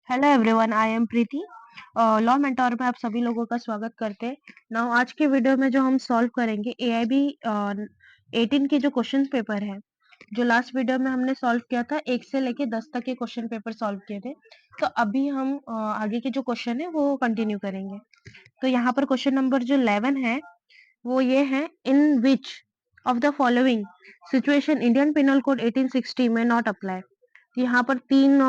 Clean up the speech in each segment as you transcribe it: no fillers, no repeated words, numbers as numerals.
Hello everyone, I am Preeti. Law mentor में आप सभी लोगों का स्वागत करते हैं। नाउ आज के वीडियो में जो हम सॉल्व करेंगे एआईबी 18 के जो क्वेश्चन पेपर है, जो लास्ट वीडियो में हमने सॉल्व किया था 1 से लेके 10 तक के क्वेश्चन पेपर सॉल्व किए थे। तो अभी हम आगे के जो क्वेश्चन है वो कंटिन्यू करेंगे। तो यहाँ पर क्वेश्चन नंबर जो 11 है वो ये है, in which of the following situation Indian Penal Code 1860 में नॉट अप्लाई। यहाँ पर तीन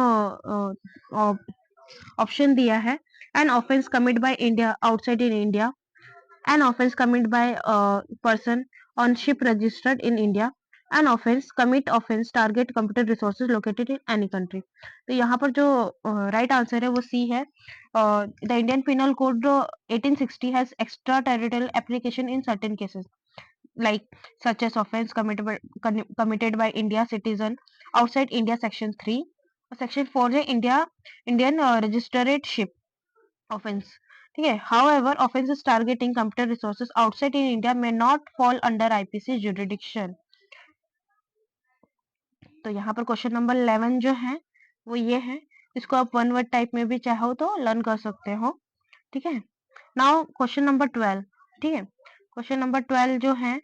ऑप्शन दिया है। An offence commit by India outside in India, an offence commit by person on ship registered in India, an offence commit offence target computer resources located in any country. तो यहाँ पर जो right answer है वो सी है। The Indian Penal Code 1860 has extra territorial application in certain cases like such as offense committed by India citizen outside India section 3, section 4 है Indian registered ship offense। ठीक है, however offenses targeting computer resources outside in India may not fall under IPC jurisdiction। तो यहाँ पर question number 11 जो है वो ये है। इसको आप वन वर्ड टाइप में भी चाहो तो लर्न कर सकते हो। ठीक है, नाउ क्वेश्चन नंबर 12। ठीक है, क्वेश्चन नंबर 12 जो है,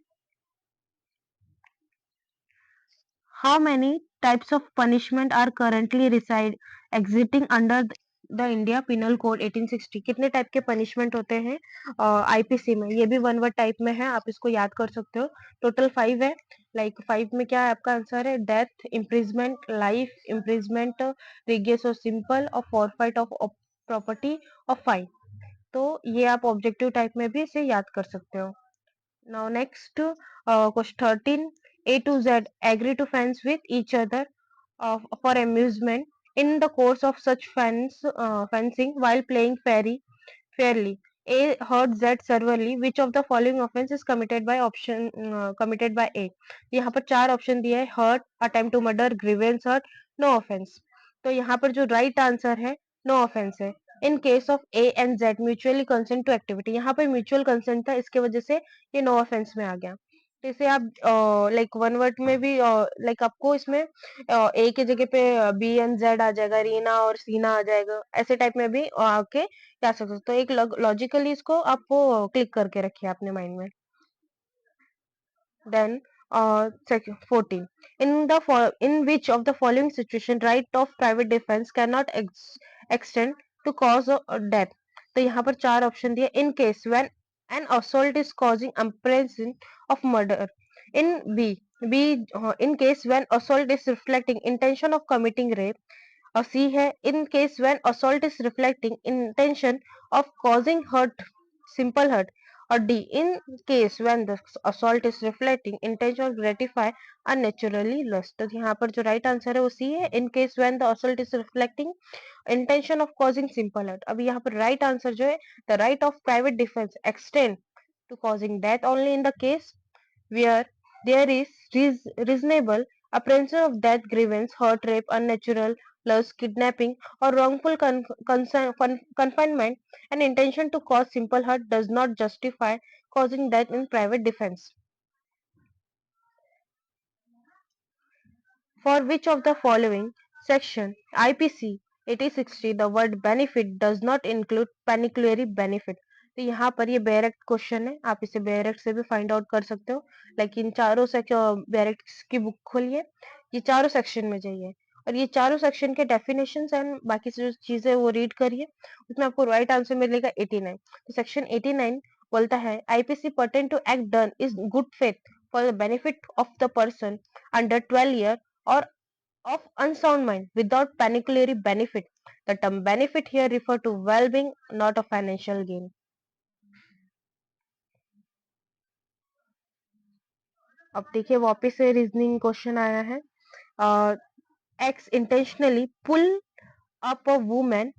how many types of punishment are currently reside exiting under the India Penal Code 1860? कितने टाइप के पनिशमेंट होते हैं आईपीसी में? ये भी वन वर्ड टाइप में है, आप इसको याद कर सकते हो। टोटल 5 है। लाइक 5 में क्या है आपका आंसर है? डेथ, इम्प्रिजमेंट, लाइफ इम्प्रिजमेंट, रिगेस और सिंपल, और फॉरफाइट ऑफ प्रॉपर्टी और फाइन। तो ये आप ऑब्जेक्टिव टाइप में भी इसे याद कर सकते हो। Now next, question 13. A to Z agree to fence with each other for amusement. In the course of such fencing, while playing fairly, A hurt Z severely. Which of the following offense is committed by A? यहाँ पर चार option दिए है: hurt, attempt to murder, grievance hurt, no offense। तो यहाँ पर जो right answer है नो ऑफेंस है। In case of A and Z mutually consent to activity, यहाँ पर म्यूचुअल कंसेंट था, इसके वजह से ये नो ऑफेंस में आ गया। तो इसे आप लाइक वन वर्ड में भी लाइक आपको इसमें ए के जगह पे बी एंड जेड आ जाएगा, रीना और सीना आ जाएगा, ऐसे टाइप में भी आके क्या सकते हो। तो एक लॉजिकली इसको आप क्लिक करके रखिए अपने माइंड में। Then, section 14. In which of the following situation right of private defense cannot extend to cause of death? तो यहाँ पर चार ऑप्शन दिए। In case when an assault is causing apprehension of murder. In case when assault is reflecting intention of committing rape। और सी है, in case when assault is reflecting intention of causing hurt, simple hurt। और D, in case when the assault is reflecting intention of gratify unnaturally lust। तो यहाँ पर जो right answer है वो सी है, in case when the assault is reflecting intention of causing simple hurt। अभी यहाँ पर राइट आंसर जो है, the right of private defense extend to causing death only in the case where there is reasonable apprehension of death, grievance, hurt, rape, unnatural loss, kidnapping, or wrongful confinement, and intention to cause simple hurt does not justify causing death in private defense. For which of the following section IPC 8060 the word benefit does not include pecuniary benefit? तो यहाँ पर ये direct question है, आप इसे direct से भी find out कर सकते हो। लेकिन चारों डायरेक्ट की बुक खोलिए, ये चारों सेक्शन में जाइए और ये चारों सेक्शन के डेफिनेशन एंड बाकी जो चीजें वो रीड करिए। उसमें आपको राइट आंसर मिलेगा 89। तो सेक्शन 89 बोलता है IPC pertain to act done is good faith for the benefit of the person under 12 years or of unsound mind without pecuniary benefit. The term benefit here refer to well-being, not a financial gain. अब देखिए वापस से reasoning question आया है। X intentionally pull up a woman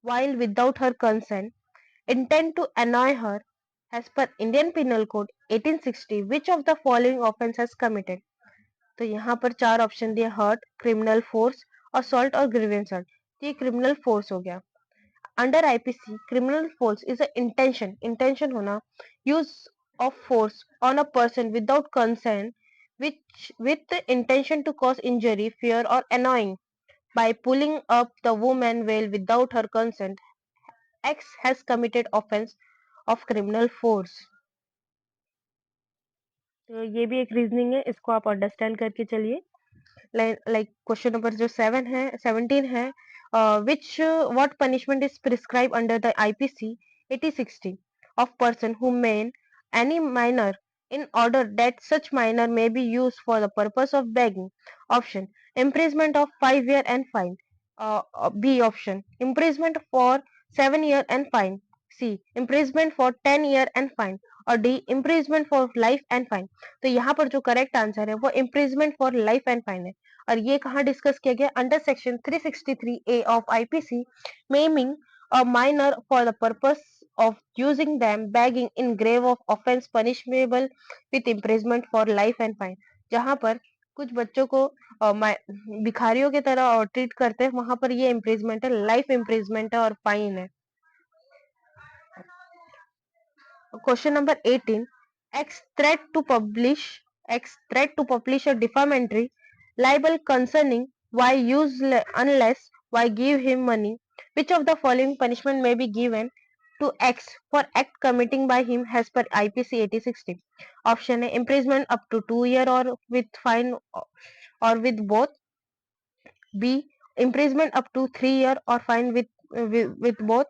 while without her consent, intend to annoy her as per Indian Penal Code 1860. Which of the following offense has committed? तो यहाँ पर चार ऑप्शन दिए: हर्ट, क्रिमिनल फोर्स, असॉल्ट और grievance hurt. ये criminal force हो गया। Under IPC criminal force is a intention होना, use of force on a person without consent, which with intention to cause injury, fear और annoying. by pulling up the woman veil without her consent, X has committed offense of criminal force. तो ये भी एक reasoning है, इसको आप understand करके चलिए। लाइक क्वेश्चन नंबर जो 17 है, which what punishment is prescribed under the IPC 8060 of person who maim any minor in order that such minor may be used for the purpose of begging? Option: imprisonment of 5 year and fine. B option: imprisonment for 7 year and fine. C imprisonment for 10 year and fine. और D imprisonment for life and fine. तो यहाँ पर जो correct answer है वो imprisonment for life and fine है। और ये कहाँ डिस्कस किया गया? Under section 363A of IPC, maiming a minor for the purpose of using them begging in grave of offense punishable with imprisonment for life and fine। जहाँ पर कुछ बच्चों को भिखारियों की तरह ट्रीट करते हैं, वहां पर ये इम्प्रिजमेंट है, लाइफ इम्प्रिजमेंट है और फाइन है। Question number 18. X threat to publish a defamatory libel concerning Y unless Y give him money. Which of the following punishment may be given to X for act committing by him as per IPC 8060? Option A imprisonment up to 2 year or with fine or with both. B imprisonment up to 3 year or fine with both.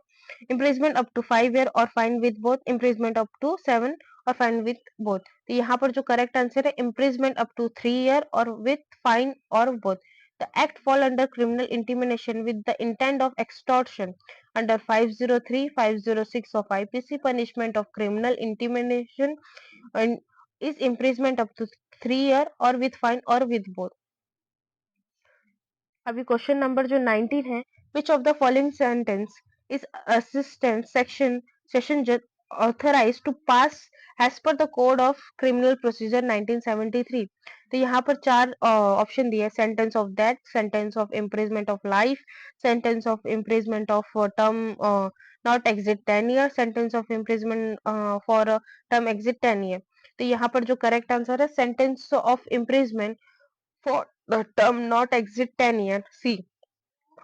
Imprisonment up to 5 year or fine with both. Imprisonment up to 7 और fine with both. तो यहाँ पर जो correct answer है imprisonment up to 3 year और with fine और both. The act fall under criminal intimidation with the intent of extortion under 503 506 of IPC. Punishment of criminal intimidation is imprisonment up to 3 year और with fine और with both. अभी question number जो 19 है, which of the following sentence is assistant session जज authorised to pass as per the code of criminal procedure 1973? तो यहाँ पर चार ऑप्शन दिए: sentence of death, sentence of imprisonment of life, sentence of imprisonment of term not exit 10 year, sentence of imprisonment for term exit 10 year। तो यहाँ पर जो correct answer है sentence of imprisonment for the term not exceed 10 years. C.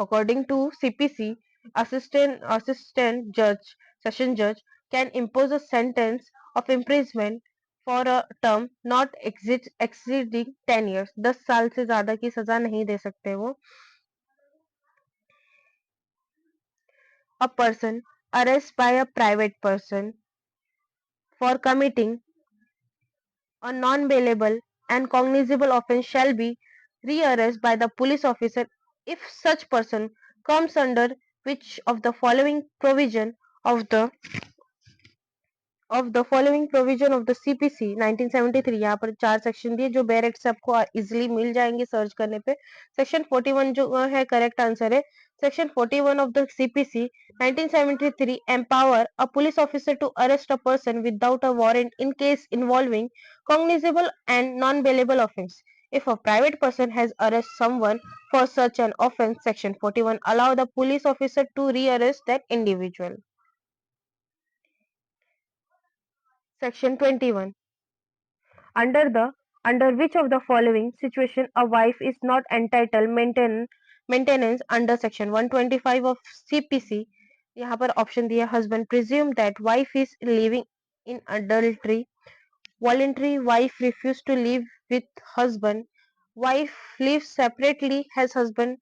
According to CPC, assistant judge, session judge can impose a sentence of imprisonment for a term not exceeding 10 years. 10 साल से ज्यादा की सजा नहीं दे सकते वो। A person arrested by a private person for committing a non-bailable and cognizable offence shall be rearrested by the police officer if such person comes under which of the following provision of the CPC 1973। यहाँ पर चार section दिए जो direct से आपको easily मिल जाएंगे search करने पे। सेक्शन 41 जो है करेक्ट आंसर है। Section 41 of the CPC 1973 empower a police officer to arrest a person without a warrant in case involving cognizable and non-bailable offence. If a private person has arrested someone for such an offence, section 41 allow the police officer to rearrest that individual. Section 21. Under which of the following situation a wife is not entitled maintenance under section 125 of CPC? यहाँ पर option दिया: husband presume that wife is living in adultery, voluntary wife refuse to live with husband, wife lives separately has husband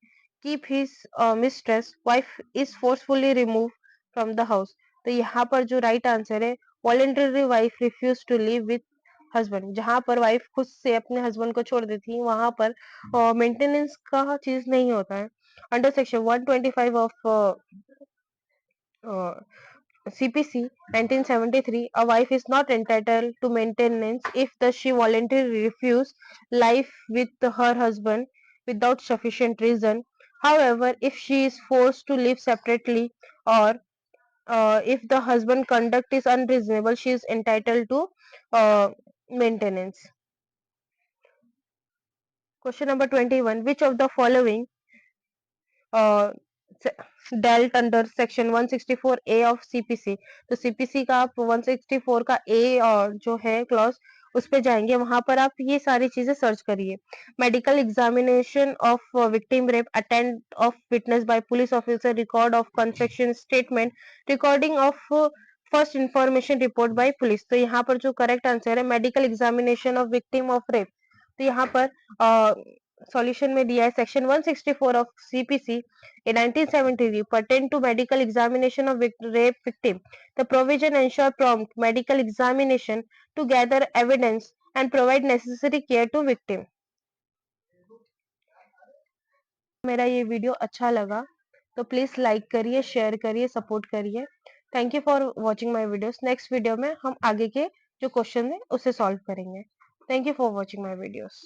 keep his mistress, wife is forcefully removed from the house। तो यहाँ पर जो right answer है voluntary wife refuse to live with husband. जहां पर wife खुद से अपने हस्बैंड को छोड़ देती है वहां पर मेंटेनेंस का चीज नहीं होता है। Under section 125 of CPC 1973, a wife is not entitled to maintenance if she voluntarily refuses life with her husband without sufficient reason. However, if she is forced to live separately or if the husband conduct is unreasonable, she is entitled to maintenance. Question number 21. Which of the following uh, dealt under section 164A of CPC? तो CPC का आप 164 का A जो है clause उस पे जाएँगे, वहाँ पर आप ये सारी चीज़ें सर्च करिए। Medical examination of victim rape, attend of witness bye police officer, record of confession statement, recording of first information report by police. तो यहाँ पर जो करेक्ट आंसर है medical examination of victim of rape. तो यहाँ पर solution में दिया है section 164 of CPC in 1973 pertain to medical examination of rape victim. The provision ensure prompt medical examination to gather evidence and provide necessary care to victim. मेरा ये video अच्छा लगा तो प्लीज लाइक करिए, शेयर करिए, सपोर्ट करिए। Thank you for watching my videos. Next video में हम आगे के जो क्वेश्चन है उसे सॉल्व करेंगे। Thank you for watching my videos.